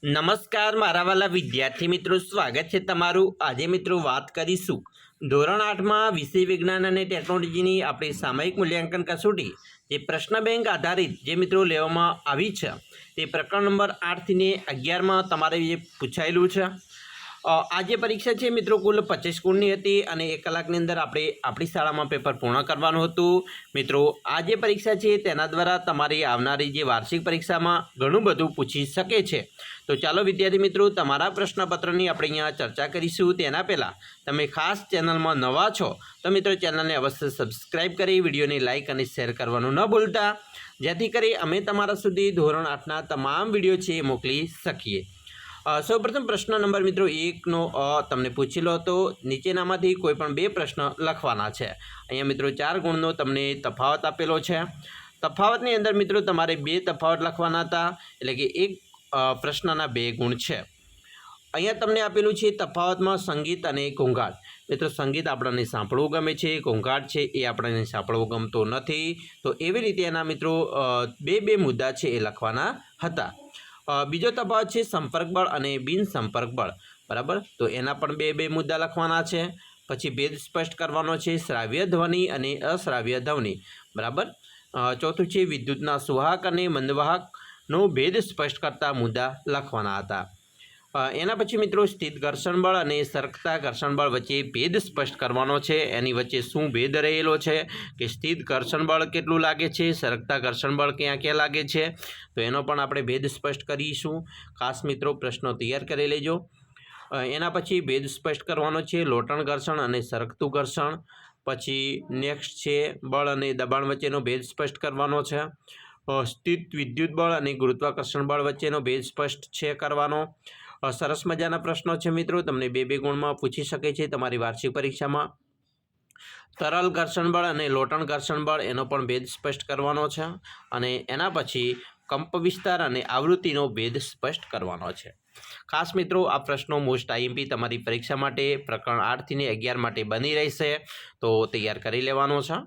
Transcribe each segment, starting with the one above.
નમસ્કાર મારા વાલા વિદ્યાર્થી મિત્રો, સ્વાગત છે તમારું। આજે મિત્રો વાત કરીશું ધોરણ 8માં વિષય વિજ્ઞાન અને ટેકનોલોજીની આપણી સામયિક મૂલ્યાંકન કસોટી જે પ્રશ્ન બેંક આધારિત જે મિત્રો લેવામાં આવી છે તે પ્રકરણ નંબર 8 થી 11માં તમારે જે પૂછાયેલું છે। આજે પરીક્ષા છે મિત્રો કુલ 25 ગુણની હતી અને 1 કલાકની અંદર આપણે આપણી શાળામાં પેપર પૂર્ણ કરવાનું હતું। મિત્રો આ જે પરીક્ષા છે તેના દ્વારા તમારી આવનારી જે વાર્ષિક પરીક્ષામાં ઘણું બધું પૂછી શકે છે। તો ચાલો વિદ્યાર્થી મિત્રો તમારા પ્રશ્નપત્રની આપણે અહીંયા ચર્ચા કરીશું। તેના પહેલાં તમે ખાસ ચેનલમાં નવા છો તો મિત્રો ચેનલને અવશ્ય સબસ્ક્રાઈબ કરી વિડીયોને લાઇક અને શેર કરવાનું ન ભૂલતા, જેથી કરી અમે તમારા સુધી ધોરણ 8ના તમામ વિડીયો છે એ મોકલી શકીએ। સૌપ્રથમ પ્રશ્ન નંબર મિત્રો 1નો તમને પૂછેલો હતો। નીચેનામાંથી કોઈ પણ 2 પ્રશ્ન લખવાના છે। અહીંયા મિત્રો 4 ગુણનો તમને તફાવત આપેલો છે। તફાવતની અંદર મિત્રો તમારે 2 તફાવત લખવાના હતા, એટલે કે એક પ્રશ્નના 2 ગુણ છે। અહીંયા તમને આપેલું છે તફાવતમાં સંગીત અને ઘોંઘાટ। મિત્રો સંગીત આપણને સાંભળવું ગમે છે, ઘોંઘાટ છે એ આપણને સાંભળવું ગમતો નથી। તો એવી રીતે એના મિત્રો 2 મુદ્દા છે એ લખવાના હતા। બીજો તફાવત છે સંપર્ક બળ અને બિન સંપર્ક બળ, બરાબર। તો એના પણ 2 મુદ્દા લખવાના છે। પછી ભેદ સ્પષ્ટ કરવાનો છે શ્રાવ્ય ધ્વનિ અને અશ્રાવ્ય ધ્વનિ, બરાબર। ચોથું છે વિદ્યુતના સુવાહક અને મંદવાહકનો ભેદ સ્પષ્ટ કરતા મુદ્દા લખવાના હતા। એના પછી મિત્રો સ્થિત ઘર્ષણ બળ અને સરકતા ઘર્ષણ બળ વચ્ચે ભેદ સ્પષ્ટ કરવાનો છે। એની વચ્ચે શું ભેદ રહેલો છે કે સ્થિત ઘર્ષણ બળ કેટલું લાગે છે, સરકતા ઘર્ષણ બળ ક્યાં લાગે છે, તો એનો પણ આપણે ભેદ સ્પષ્ટ કરીશું। ખાસ મિત્રો પ્રશ્નો તૈયાર કરી લેજો। એના પછી ભેદ સ્પષ્ટ કરવાનો છે લોટણ ઘર્ષણ અને સરકતું ઘર્ષણ। પછી નેક્સ્ટ છે બળ અને દબાણ વચ્ચેનો ભેદ સ્પષ્ટ કરવાનો છે। સ્થિત વિદ્યુત બળ અને ગુરુત્વાકર્ષણ બળ વચ્ચેનો ભેદ સ્પષ્ટ છે કરવાનો। સરસ મજાના પ્રશ્નો છે મિત્રો, તમને 2 ગુણમાં પૂછી શકે છે તમારી વાર્ષિક પરીક્ષામાં। તરલ ઘર્ષણ બળ અને લોટણ ઘર્ષણ બળ એનો પણ ભેદ સ્પષ્ટ કરવાનો છે। અને એના પછી કંપ વિસ્તાર અને આવૃત્તિનો ભેદ સ્પષ્ટ કરવાનો છે। ખાસ મિત્રો આ પ્રશ્નો મોસ્ટ આઈએમપી તમારી પરીક્ષા માટે પ્રકરણ 8 થી 11 માટે બની રહેશે, તો તૈયાર કરી લેવાનો છે।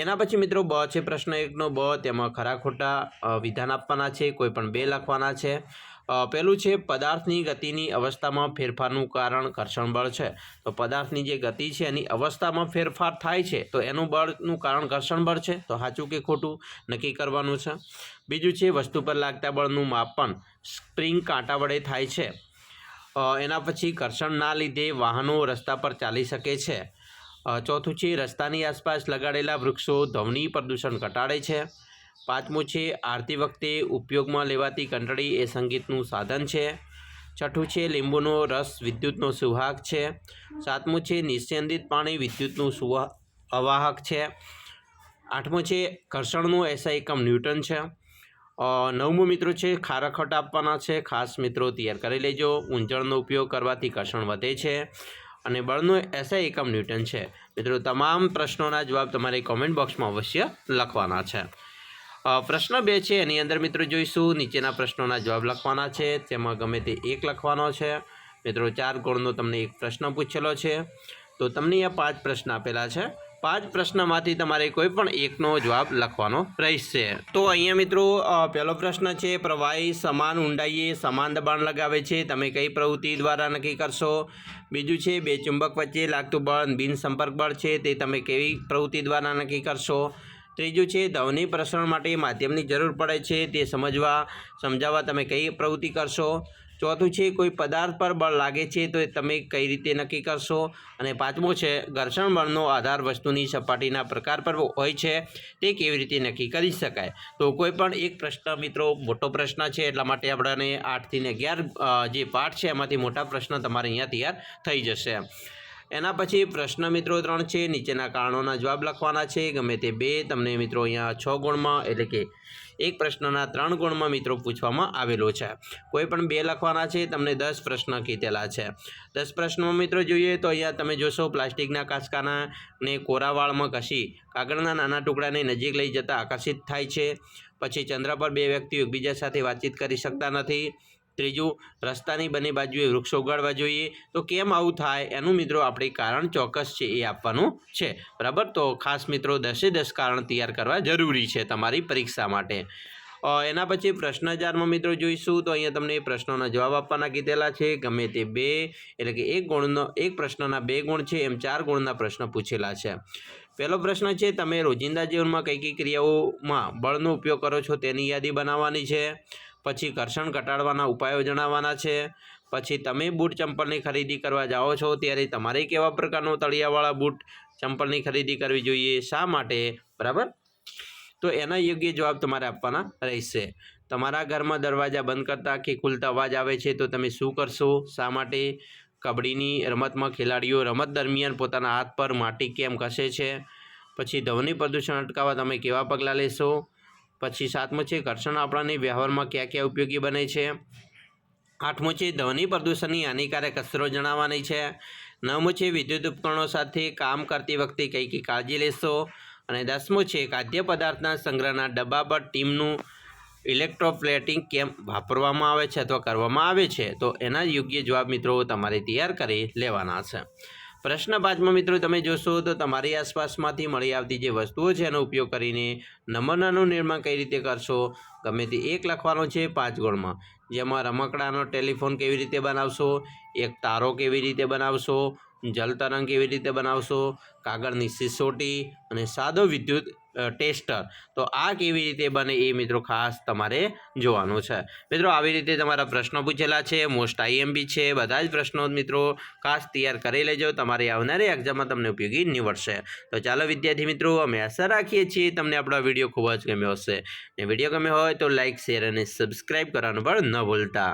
એના પછી મિત્રો બ છે પ્રશ્ન 1નો બ, તેમાં ખરા ખોટા વિધાન આપવાના છે, કોઈ પણ 2 લખવાના છે। પહેલું છે પદાર્થની ગતિની અવસ્થામાં ફેરફારનું કારણ ઘર્ષણ બળ છે। તો પદાર્થની જે ગતિ છે એની અવસ્થામાં ફેરફાર થાય છે તો એનું બળનું કારણ ઘર્ષણ બળ છે, તો સાચું કે ખોટું નક્કી કરવાનું છે। બીજું છે વસ્તુ પર લાગતા બળનું માપન સ્પ્રિંગ કાંટા વડે થાય છે। એના પછી ઘર્ષણના લીધે વાહનો રસ્તા પર ચાલી શકે છે। ચોથું છે રસ્તાની આસપાસ લગાડેલા વૃક્ષો ધ્વનિ પ્રદૂષણ ઘટાડે છે। પાંચમું છે આરતી વખતે ઉપયોગમાં લેવાતી ઘંટડી એ સંગીતનું સાધન છે। છઠ્ઠું છે લીંબુનો રસ વિદ્યુતનો સુવાહક છે। સાતમું છે નિસ્યંદિત પાણી વિદ્યુતનું અવાહક છે। આઠમું છે ઘર્ષણનું એસઆઈ એકમ ન્યૂટન છે। નવમું મિત્રો છે ખારા ખોટા આપવાના છે, ખાસ મિત્રો તૈયાર કરી લેજો। ઊંજણનો ઉપયોગ કરવાથી ઘર્ષણ વધે છે અને બળનું એસઆઈ એકમ ન્યૂટન છે। મિત્રો તમામ પ્રશ્નોના જવાબ તમારે કોમેન્ટ બોક્સમાં અવશ્ય લખવાના છે। પ્રશ્ન 2 છે એની અંદર મિત્રો જોઈશું નીચેના પ્રશ્નોના જવાબ લખવાના છે, તેમાં ગમે તે 1 લખવાનો છે। મિત્રો 4 ગુણનો તમને એક પ્રશ્ન પૂછેલો છે, તો તમને અહીંયા 5 પ્રશ્ન આપેલા છે। 5 પ્રશ્નમાંથી તમારે કોઈ પણ 1નો જવાબ લખવાનો રહેશે। તો અહીંયા મિત્રો પહેલો પ્રશ્ન છે પ્રવાહી સમાન ઊંડાઈએ સમાન દબાણ લગાવે છે, તમે કઈ પ્રવૃત્તિ દ્વારા નક્કી કરશો? બીજું છે 2 ચુંબક વચ્ચે લાગતું બળ બિન સંપર્ક બળ છે, તે તમે કેવી પ્રવૃત્તિ દ્વારા નક્કી કરશો? ત્રીજું છે ધ્વનિ પ્રસરણ માટે માધ્યમની જરૂર પડે છે, તે સમજાવવા તમે કઈ પ્રવૃત્તિ કરશો? ચોથું છે કોઈ પદાર્થ પર બળ લાગે છે તો તમે કઈ રીતે નક્કી કરશો? અને પાંચમું છે ઘર્ષણ બળનો આધાર વસ્તુની સપાટીના પ્રકાર પર હોય છે, તે કેવી રીતે નક્કી કરી શકાય? તો કોઈ પણ એક પ્રશ્ન મિત્રો મોટો પ્રશ્ન છે, એટલા માટે આપણને 8 થી 11 જે પાઠ છે એમાંથી મોટા પ્રશ્ન તમારે અહીંયા તૈયાર થઈ જશે। એના પછી પ્રશ્ન મિત્રો 3 છે, નીચેના કારણોના જવાબ લખવાના છે, ગમે તે 2 તમને મિત્રો અહીંયા 6 ગુણમાં, એટલે કે એક પ્રશ્નના 3 ગુણમાં મિત્રો પૂછવામાં આવેલો છે। કોઈ પણ 2 લખવાના છે, તમને 10 પ્રશ્ન કીધેલા છે। 10 પ્રશ્નમાં મિત્રો જોઈએ તો અહીંયા તમે જોશો પ્લાસ્ટિકના કાચકાના ને કોરાવાળમાં ઘસી કાગળના નાના ટુકડાને નજીક લઈ જતા આકર્ષિત થાય છે। પછી ચંદ્ર પર 2 વ્યક્તિઓ એકબીજા સાથે વાતચીત કરી શકતા નથી। ત્રીજું રસ્તાની બંને બાજુએ વૃક્ષો ઉગાડવા જોઈએ, તો કેમ આવું થાય એનું મિત્રો આપણે કારણ ચોક્કસ છે એ આપવાનું છે, બરાબર। તો ખાસ મિત્રો 10 એ 10 કારણ તૈયાર કરવા જરૂરી છે તમારી પરીક્ષા માટે। એના પછી પ્રશ્ન 4માં મિત્રો જોઈશું તો અહીંયા તમને પ્રશ્નોના જવાબ આપવાના કીધેલા છે. ગમે તે 2 એટલે કે એક પ્રશ્નના 2 ગુણ છે એમ 4 ગુણના પ્રશ્ન પૂછેલા છે. પહેલો પ્રશ્ન છે, તમે રોજિંદા જીવનમાં કઈ કઈ ક્રિયાઓમાં બળનો ઉપયોગ કરો છો તેની યાદી બનાવવાની છે. પછી ઘર્ષણ ઘટાડવાના ઉપાયો જણાવવાના છે. પછી તમે બૂટ ચંપલની ખરીદી કરવા જાઓ છો ત્યારે તમારે કેવા પ્રકારનો તળિયાવાળા બૂટ ચંપલની ખરીદી કરવી જોઈએ, શા માટે, બરાબર? તો એના યોગ્ય જવાબ તમારે આપવાના રહેશે. તમારા ઘરમાં દરવાજા બંધ કરતા કે ખુલતા અવાજ આવે છે તો તમે શું કરશો, શા માટે? કબડ્ડીની રમતમાં ખેલાડીઓ રમત દરમિયાન પોતાના હાથ પર માટી કેમ ઘસે છે? પછી ધ્વનિ પ્રદૂષણ અટકાવવા તમે કેવા પગલાં લેશો? પછી 7મો છે, ઘર્ષણ આપણાને વ્યવહારમાં ક્યાં ક્યાં ઉપયોગી બને છે? 8મો છે, ધ્વનિ પ્રદૂષણની હાનિકારક અસરો જણાવવાની છે. 9મો છે, વિદ્યુત ઉપકરણો સાથે કામ કરતી વખતે કઈ કઈ કાળજી લેશો? અને 10મો છે, ખાદ્ય પદાર્થના સંગ્રહના ડબ્બા પર ટીમનું ઇલેક્ટ્રોપ્લેટિંગ કેમ વાપરવામાં આવે છે અથવા કરવામાં આવે છે? તો એના યોગ્ય જવાબ મિત્રો તમારે તૈયાર કરી લેવાના છે. પ્રશ્ન 5માં મિત્રો તમે જોશો તો તમારી આસપાસમાંથી મળી આવતી જે વસ્તુઓ છે એનો ઉપયોગ કરીને નમૂનાનું નિર્માણ કઈ રીતે કરશો? ગમે તે એક લખવાનો છે 5 ગુણમાં, જેમાં રમકડાનો ટેલિફોન કેવી રીતે બનાવશો, એક તારો કેવી રીતે બનાવશો, જલ તરંગ કેવી રીતે બનાવશો, કાગળની સિસોટી અને સાદો વિદ્યુત ટેસ્ટર, તો આ કેવી રીતે બને એ મિત્રો ખાસ તમારે જોવાનું છે. મિત્રો આવી રીતે તમારા પ્રશ્નો પૂછેલા છે, મોસ્ટ આઈએમપી છે, બધા જ પ્રશ્નો મિત્રો ખાસ તૈયાર કરી લેજો, તમારી આવનારી એક્ઝામમાં તમને ઉપયોગી નીવડશે. તો ચાલો વિદ્યાર્થી મિત્રો, અમે આશા રાખીએ છીએ તમને આપણો વિડીયો ખૂબ જ ગમ્યો હશે. ને વિડીયો ગમ્યો હોય તો લાઇક, શેર અને સબસ્ક્રાઈબ કરવાનું પણ ન ભૂલતા.